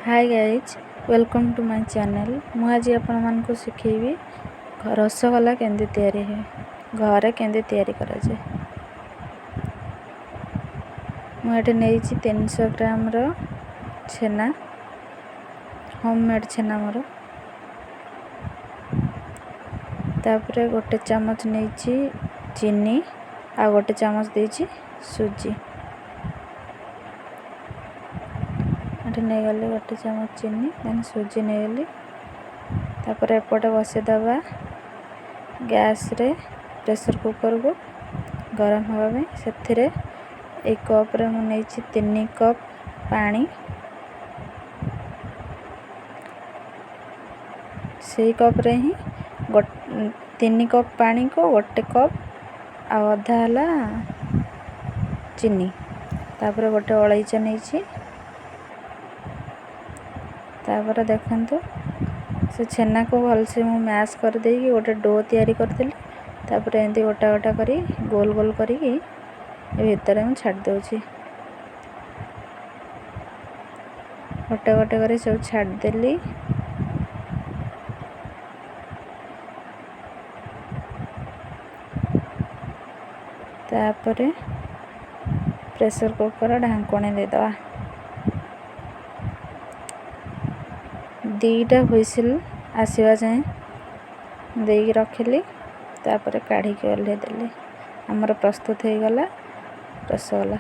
Hi guys welcome to my channel. मुझे आपण को शिखेबी रसगोला केंदे तैयारी है घरे केंदे तैयारी करा जाए। मुझे नहीं 300 ग्राम रो छेना होममेड छेना मोर तापरे गोटे चामच नहीं चीनी आ गोटे चामच देछि सुजी नहीं गली गोटे चामच चीनी देन सुजी नहीं गली तापर एपटे बसईदबा गैस रे प्रेशर कुकर को गरम होगा से एक कप रे मु नहीं 3 कप पानी से कप रे ही 3 कप पानी को गोटे कप आधा है चीनी तापर गोटे अलैचा नहीं तापर देखंतु से छेना को भलसे मु मैश कर देगी गोटे डो तैयारी करदेली तापर एमती गोटा गोटा करी गोल गोल करी भितर मु छाड़ दउची गोटे गोटे करी सब छाड़ देली। तापर प्रेशर कुकर ढांकणी देदवा 2टा हुइसिल आसवा जाए देकी रखिली तापर काढ़ी के ओल्हे देली। हमर प्रस्तुत हो गला रसगोला।